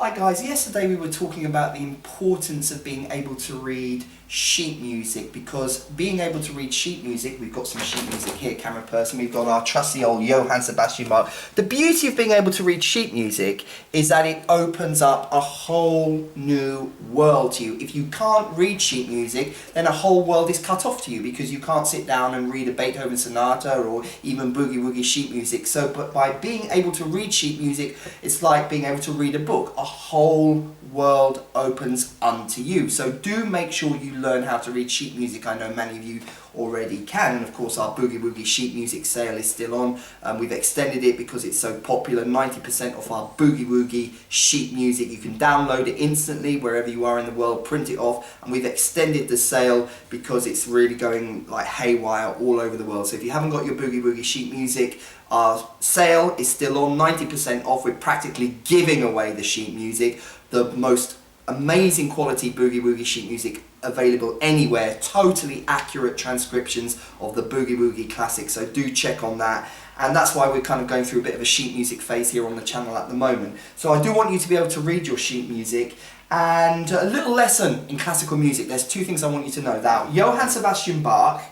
Hi guys, yesterday we were talking about the importance of being able to read sheet music, because being able to read sheet music, we've got some sheet music here, camera person, we've got our trusty old Johann Sebastian Bach. The beauty of being able to read sheet music is that it opens up a whole new world to you. If you can't read sheet music, then a whole world is cut off to you, because you can't sit down and read a Beethoven sonata or even Boogie Woogie sheet music. So, but by being able to read sheet music, it's like being able to read a book. A whole world opens unto you. So do make sure you learn how to read sheet music. I know many of you already can, and of course our Boogie Woogie sheet music sale is still on. We've extended it because it's so popular. 90% of our Boogie Woogie sheet music, you can download it instantly wherever you are in the world, print it off, and we've extended the sale because it's really going like haywire all over the world. So if you haven't got your Boogie Woogie sheet music, our sale is still on, 90% off. We're practically giving away the sheet music, the most amazing quality Boogie Woogie sheet music available anywhere, totally accurate transcriptions of the Boogie Woogie classics, so do check on that. And that's why we're kind of going through a bit of a sheet music phase here on the channel at the moment. So I do want you to be able to read your sheet music. And a little lesson in classical music, there's two things I want you to know. Now, Johann Sebastian Bach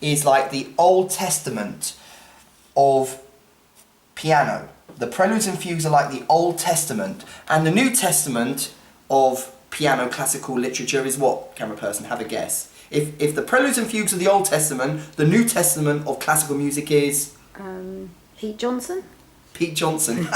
is like the Old Testament of piano. The preludes and fugues are like the Old Testament, and the New Testament of piano classical literature is what, camera person? Have a guess. If the preludes and fugues are the Old Testament, the New Testament of classical music is? Pete Johnson? Pete Johnson.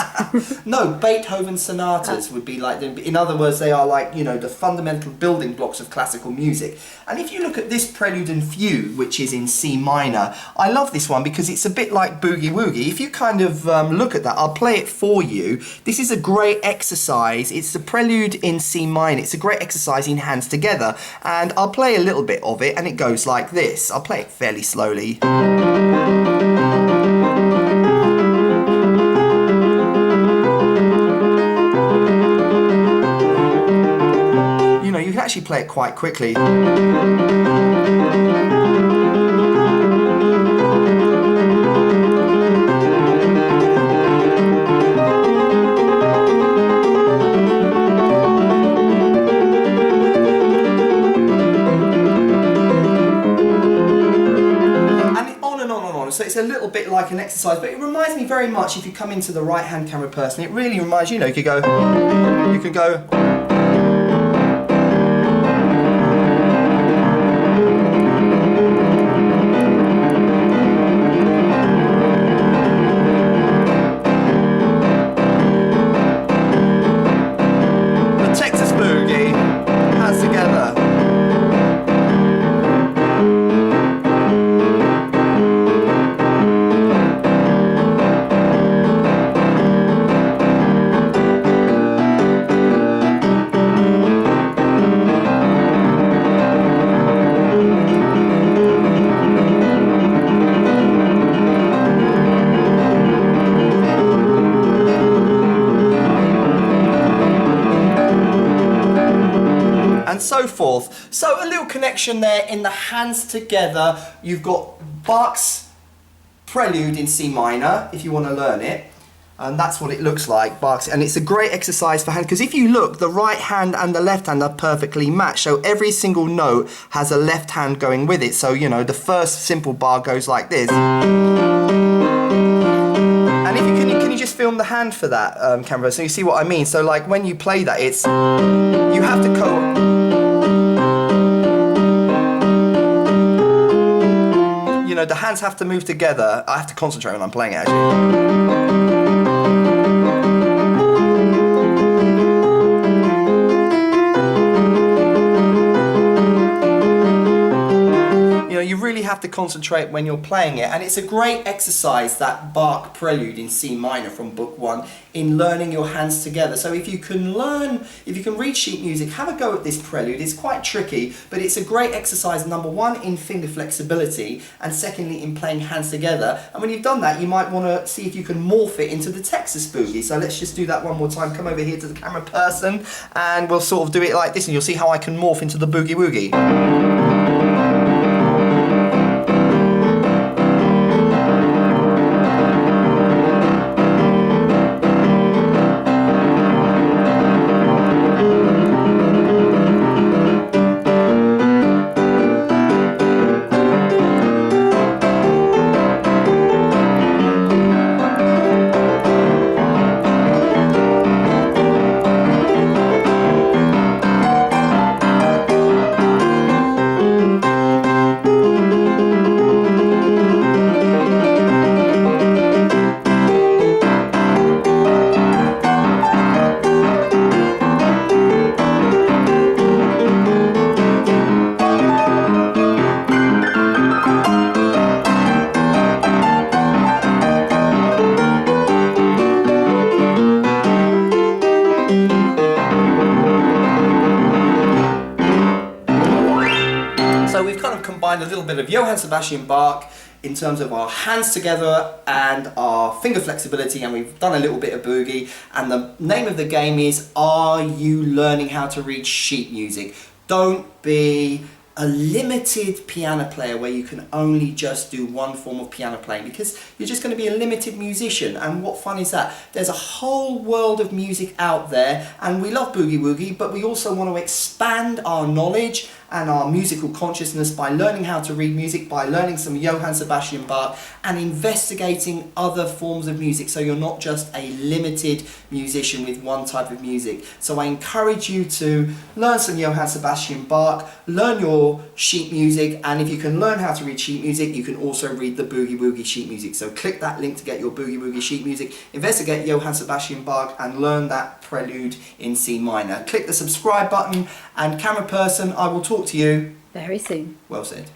No, Beethoven sonatas would be like, in other words, they are like, you know, the fundamental building blocks of classical music. And if you look at this prelude and fugue, which is in C minor, I love this one because it's a bit like Boogie Woogie. If you kind of look at that, I'll play it for you. This is a great exercise. It's the prelude in C minor. It's a great exercise in hands together. And I'll play a little bit of it, and it goes like this. I'll play it fairly slowly. You can actually play it quite quickly. So it's a little bit like an exercise, but it reminds me very much, if you come into the right hand camera person, it really reminds you, you could go, the Texas Boogie, hands together. And so forth. So a little connection there in the hands together. You've got Bach's prelude in C minor, if you want to learn it. And that's what it looks like, Bach's. And it's a great exercise for hand, because if you look, the right hand and the left hand are perfectly matched. So every single note has a left hand going with it. So, you know, the first simple bar goes like this. And if you can you just film the hand for that, camera, so you see what I mean? So like when you play that, it's, you have to you know, the hands have to move together. I have to concentrate when I'm playing it, actually. You really have to concentrate when you're playing it, and it's a great exercise, that Bach prelude in C minor from book 1, in learning your hands together. So if you can read sheet music, have a go at this prelude. It's quite tricky, but it's a great exercise, number 1 in finger flexibility, and secondly in playing hands together. And when you've done that, you might want to see if you can morph it into the Texas Boogie. So let's just do that one more time. Come over here to the camera person, and we'll sort of do it like this, and you'll see how I can morph into the Boogie Woogie. combined a little bit of Johann Sebastian Bach in terms of our hands together and our finger flexibility, and we've done a little bit of boogie. And the name of the game is, are you learning how to read sheet music? Don't be a limited piano player where you can only just do one form of piano playing, because you're just going to be a limited musician. And what fun is that? There's a whole world of music out there, and we love Boogie Woogie, but we also want to expand our knowledge and our musical consciousness by learning how to read music, by learning some Johann Sebastian Bach and investigating other forms of music, so you're not just a limited musician with one type of music. So I encourage you to learn some Johann Sebastian Bach, learn your sheet music, and if you can learn how to read sheet music, you can also read the Boogie Woogie sheet music. So click that link to get your Boogie Woogie sheet music, investigate Johann Sebastian Bach and learn that prelude in C minor. Click the subscribe button, and camera person, I will talk to you Very soon. well said.